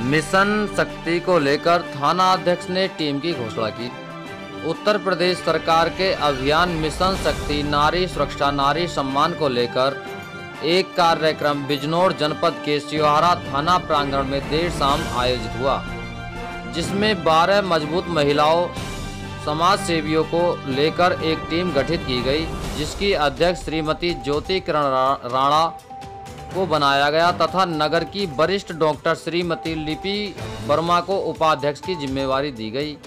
Mission शक्ति को लेकर थाना अध्यक्ष ने टीम की घोषणा की। उत्तर प्रदेश सरकार के अभियान मिशन शक्ति नारी सुरक्षा नारी सम्मान को लेकर एक कार्यक्रम बिजनौर जनपद के सियोहारा थाना प्रांगण में देर शाम आयोजित हुआ, जिसमें 12 मजबूत महिलाओं समाज सेवियों को लेकर एक टीम गठित की गई, जिसकी अध्यक्ष श्रीमती ज्योति किरण राणा को बनाया गया तथा नगर की वरिष्ठ डॉक्टर श्रीमती लिपि वर्मा को उपाध्यक्ष की जिम्मेवारी दी गई।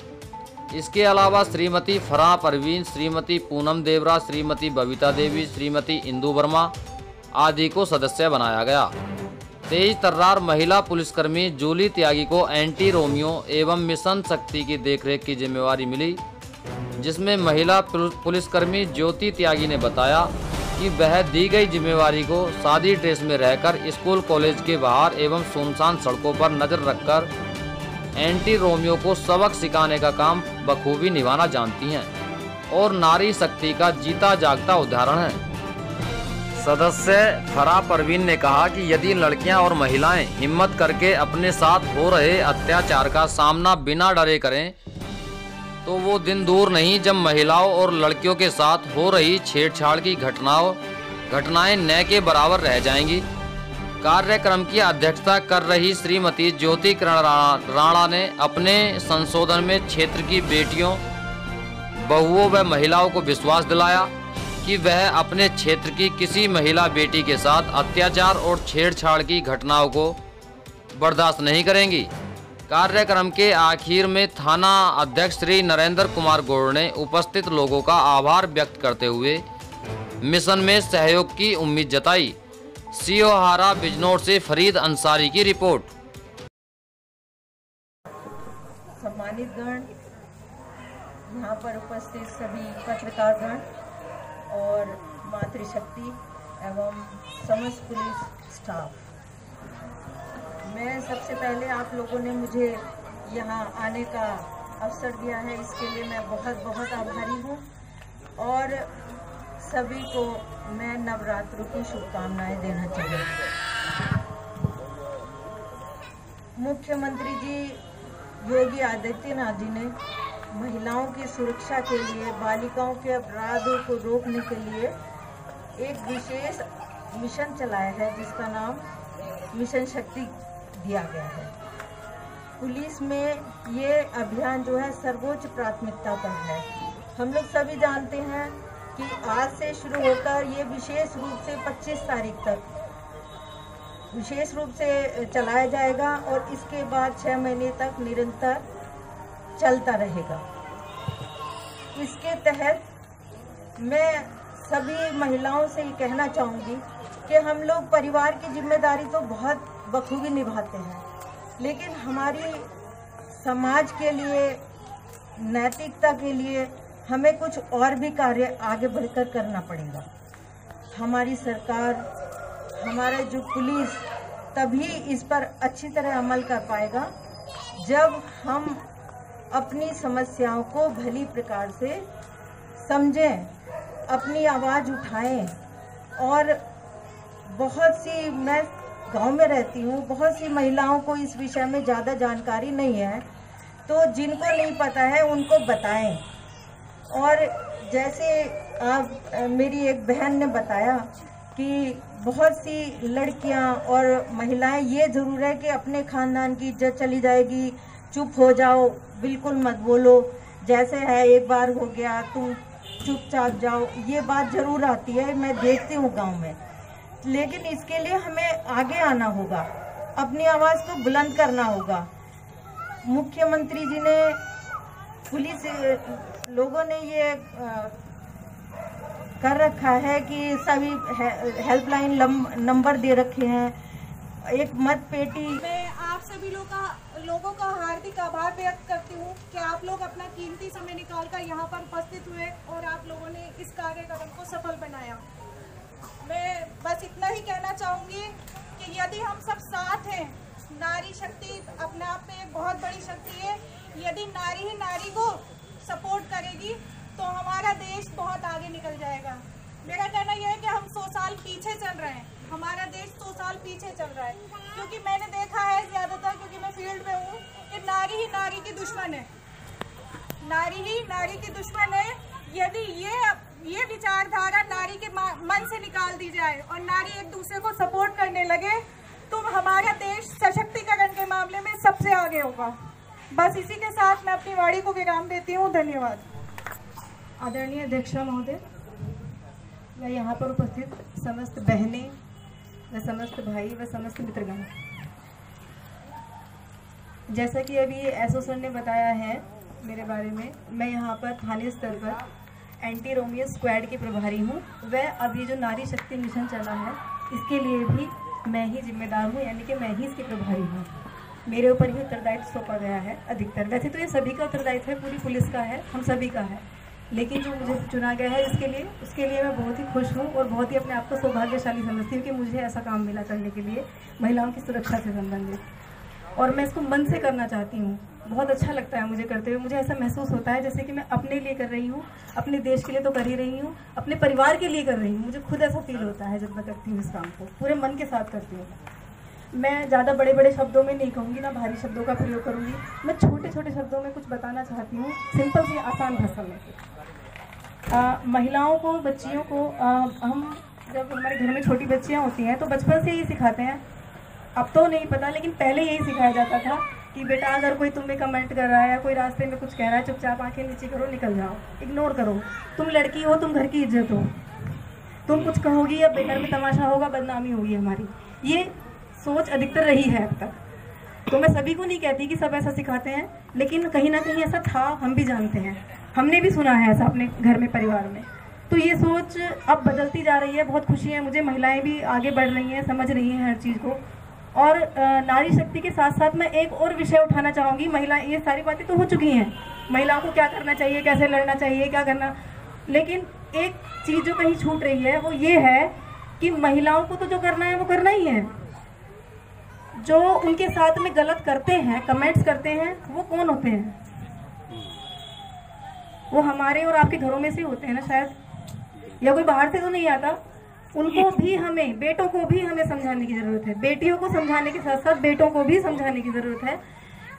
इसके अलावा श्रीमती फराह परवीन, श्रीमती पूनम देवरा, श्रीमती बबीता देवी, श्रीमती इंदु वर्मा आदि को सदस्य बनाया गया। तेज तर्रार महिला पुलिसकर्मी जूली त्यागी को एंटी रोमियो एवं मिशन शक्ति की देखरेख की जिम्मेवारी मिली, जिसमें महिला पुलिसकर्मी ज्योति त्यागी ने बताया कि वह दी गई जिम्मेवारी को सादी ड्रेस में रहकर स्कूल कॉलेज के बाहर एवं सुनसान सड़कों पर नजर रखकर एंटी रोमियो को सबक सिखाने का काम बखूबी निभाना जानती हैं और नारी शक्ति का जीता जागता उदाहरण है। सदस्य फराह परवीन ने कहा कि यदि लड़कियां और महिलाएं हिम्मत करके अपने साथ हो रहे अत्याचार का सामना बिना डरे करें तो वो दिन दूर नहीं जब महिलाओं और लड़कियों के साथ हो रही छेड़छाड़ की घटनाएं न के बराबर रह जाएंगी। कार्यक्रम की अध्यक्षता कर रही श्रीमती ज्योति किरण राणा ने अपने संशोधन में क्षेत्र की बेटियों, बहुओं व महिलाओं को विश्वास दिलाया कि वह अपने क्षेत्र की किसी महिला बेटी के साथ अत्याचार और छेड़छाड़ की घटनाओं को बर्दाश्त नहीं करेंगी। कार्यक्रम के आखिर में थाना अध्यक्ष श्री नरेंद्र कुमार गौड़ ने उपस्थित लोगों का आभार व्यक्त करते हुए मिशन में सहयोग की उम्मीद जताई। सियोहारा बिजनौर से फरीद अंसारी की रिपोर्ट। सम्मानित गण, यहाँ पर उपस्थित सभी पत्रकार गण और मातृशक्ति एवं समस्त पुलिस स्टाफ, मैं सबसे पहले आप लोगों ने मुझे यहाँ आने का अवसर दिया है, इसके लिए मैं बहुत बहुत आभारी हूँ और सभी को मैं नवरात्रों की शुभकामनाएं देना चाहूँगी। मुख्यमंत्री जी योगी आदित्यनाथ जी ने महिलाओं की सुरक्षा के लिए, बालिकाओं के अपराधों को रोकने के लिए एक विशेष मिशन चलाया है, जिसका नाम मिशन शक्ति दिया गया है। पुलिस में ये अभियान जो है सर्वोच्च प्राथमिकता पर है। हम लोग सभी जानते हैं कि आज से शुरू होकर ये विशेष रूप से 25 तारीख तक विशेष रूप से चलाया जाएगा और इसके बाद 6 महीने तक निरंतर चलता रहेगा। इसके तहत मैं सभी महिलाओं से ये कहना चाहूँगी कि हम लोग परिवार की जिम्मेदारी तो बहुत बखूबी निभाते हैं, लेकिन हमारी समाज के लिए, नैतिकता के लिए हमें कुछ और भी कार्य आगे बढ़कर करना पड़ेगा। हमारी सरकार, हमारा जो पुलिस तभी इस पर अच्छी तरह अमल कर पाएगा जब हम अपनी समस्याओं को भली प्रकार से समझें, अपनी आवाज़ उठाएं। और बहुत सी, मैं गांव में रहती हूँ, बहुत सी महिलाओं को इस विषय में ज़्यादा जानकारी नहीं है, तो जिनको नहीं पता है उनको बताएं। और जैसे आप मेरी एक बहन ने बताया कि बहुत सी लड़कियां और महिलाएं, ये ज़रूर है कि अपने ख़ानदान की इज्जत चली जाएगी, चुप हो जाओ, बिल्कुल मत बोलो, जैसे है एक बार हो गया तुम चुपचाप जाओ, ये बात ज़रूर आती है, मैं देखती हूँ गांव में। लेकिन इसके लिए हमें आगे आना होगा, अपनी आवाज़ को बुलंद करना होगा। मुख्यमंत्री जी ने, पुलिस लोगों ने ये कर रखा है कि सभी हेल्पलाइन नंबर दे रखे हैं, एक मत पेटी। मैं आप सभी लोगों का हार्दिक आभार व्यक्त करती हूँ कि आप लोग अपना कीमती समय निकालकर यहाँ पर उपस्थित हुए और आप लोगों ने इस कार्यक्रम को सफल बनाया। मैं बस इतना ही कहना चाहूँगी कि यदि हम सब साथ हैं, नारी शक्ति अपने आप में एक बहुत बड़ी शक्ति है। यदि नारी ही नारी को सपोर्ट करेगी तो हमारा देश बहुत आगे निकल जाएगा। मेरा कहना यह है कि हम 100 साल पीछे चल रहे हैं, हमारा देश 100 साल पीछे चल रहा है, क्योंकि मैंने देखा है ज़्यादातर, क्योंकि मैं फील्ड दुश्मन है, नारी ही नारी की दुश्मन है। यदि ये विचारधारा नारी के मन से निकाल दी जाए और नारी एक दूसरे को सपोर्ट करने लगे तो हमारा देश सशक्तिकरण के मामले में सबसे आगे होगा। बस इसी के साथ मैं अपनी वाणी को विराम देती हूँ। धन्यवाद। आदरणीय अध्यक्ष महोदय, मैं यहाँ पर उपस्थित समस्त बहनें व समस्त भाई व समस्त मित्रगण, जैसा कि अभी एसओ सर ने बताया है मेरे बारे में, मैं यहाँ पर थाने स्तर पर एंटी रोमियो स्क्वाड की प्रभारी हूँ। वह अब ये जो नारी शक्ति मिशन चला है इसके लिए भी मैं ही जिम्मेदार हूँ, यानी कि मैं ही इसकी प्रभारी हूँ। मेरे ऊपर ही उत्तरदायित्व सौंपा गया है अधिकतर। वैसे तो ये सभी का उत्तरदायित्व है, पूरी पुलिस का है, हम सभी का है, लेकिन जो मुझे चुना गया है उसके लिए मैं बहुत ही खुश हूँ और बहुत ही अपने आप को सौभाग्यशाली समझती हूँ कि मुझे ऐसा काम मिला करने के लिए महिलाओं की सुरक्षा से संबंधित, और मैं इसको मन से करना चाहती हूँ। बहुत अच्छा लगता है मुझे करते हुए। मुझे ऐसा महसूस होता है जैसे कि मैं अपने लिए कर रही हूँ, अपने देश के लिए तो कर ही रही हूँ, अपने परिवार के लिए कर रही हूँ। मुझे खुद ऐसा फील होता है जब मैं करती हूँ इस काम को, पूरे मन के साथ करती हूँ। मैं ज़्यादा बड़े बड़े शब्दों में नहीं कहूँगी, ना भारी शब्दों का प्रयोग करूँगी। मैं छोटे छोटे शब्दों में कुछ बताना चाहती हूँ, सिंपल सी आसान भाषा में। महिलाओं को, बच्चियों को हम जब हमारे घर में छोटी बच्चियाँ होती हैं तो बचपन से ही सिखाते हैं, अब तो नहीं पता लेकिन पहले यही सिखाया जाता था कि बेटा अगर कोई तुम्हें कमेंट कर रहा है या कोई रास्ते में कुछ कह रहा है, चुपचाप आंखें नीचे करो, निकल जाओ, इग्नोर करो। तुम लड़की हो, तुम घर की इज्जत हो, तुम कुछ कहोगी या बेकार में तमाशा होगा, बदनामी होगी हमारी। ये सोच अधिकतर रही है अब तक। तो मैं सभी को नहीं कहती कि सब ऐसा सिखाते हैं, लेकिन कहीं ना कहीं ऐसा था, हम भी जानते हैं, हमने भी सुना है ऐसा अपने घर में, परिवार में। तो ये सोच अब बदलती जा रही है। बहुत खुशी है मुझे, महिलाएं भी आगे बढ़ रही हैं, समझ रही हैं हर चीज़ को। और नारी शक्ति के साथ साथ मैं एक और विषय उठाना चाहूँगी। महिला, ये सारी बातें तो हो चुकी हैं, महिलाओं को क्या करना चाहिए, कैसे लड़ना चाहिए, क्या करना, लेकिन एक चीज़ जो कहीं छूट रही है वो ये है कि महिलाओं को तो जो करना है वो करना ही है। जो उनके साथ में गलत करते हैं, कमेंट्स करते हैं, वो कौन होते हैं? वो हमारे और आपके घरों में से होते हैं ना शायद, या कोई बाहर से तो नहीं आता। उनको भी, हमें बेटों को भी हमें समझाने की ज़रूरत है। बेटियों को समझाने के साथ साथ बेटों को भी समझाने की ज़रूरत है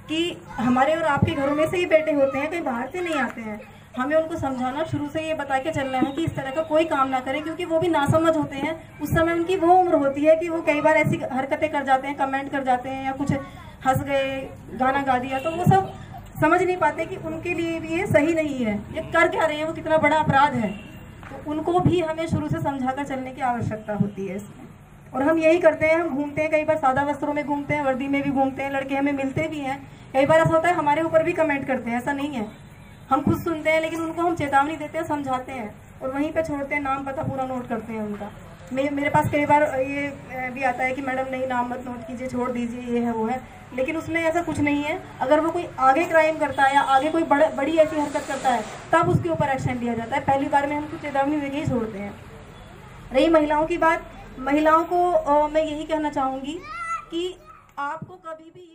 कि हमारे और आपके घरों में से ही बेटे होते हैं, कहीं बाहर से नहीं आते हैं। हमें उनको समझाना, शुरू से ये बता के चलना है कि इस तरह का कोई काम ना करें, क्योंकि वो भी नासमझ होते हैं। उस समय उनकी वो उम्र होती है कि वो कई बार ऐसी हरकतें कर जाते हैं, कमेंट कर जाते हैं, या कुछ हंस गए, गाना गा दिया, तो वो सब समझ नहीं पाते कि उनके लिए भी ये सही नहीं है, ये कर क्या रहे हैं, वो कितना बड़ा अपराध है। तो उनको भी हमें शुरू से समझाकर चलने की आवश्यकता होती है इसमें। और हम यही करते हैं, हम घूमते हैं, कई बार सादा वस्त्रों में घूमते हैं, वर्दी में भी घूमते हैं, लड़के हमें मिलते भी हैं। कई बार ऐसा होता है हमारे ऊपर भी कमेंट करते हैं, ऐसा नहीं है, हम खुद सुनते हैं, लेकिन उनको हम चेतावनी देते हैं, समझाते हैं और वहीं पे छोड़ते हैं, नाम पता पूरा नोट करते हैं उनका। मेरे पास कई बार ये भी आता है कि मैडम नहीं, नाम मत नोट कीजिए, छोड़ दीजिए, ये है वो है, लेकिन उसमें ऐसा कुछ नहीं है। अगर वो कोई आगे क्राइम करता है या आगे कोई बड़ी ऐसी हरकत करता है तब उसके ऊपर एक्शन लिया जाता है। पहली बार में हम कुछ चेतावनी देके ही छोड़ते हैं। रही महिलाओं की बात, महिलाओं को मैं यही कहना चाहूँगी कि आपको कभी भी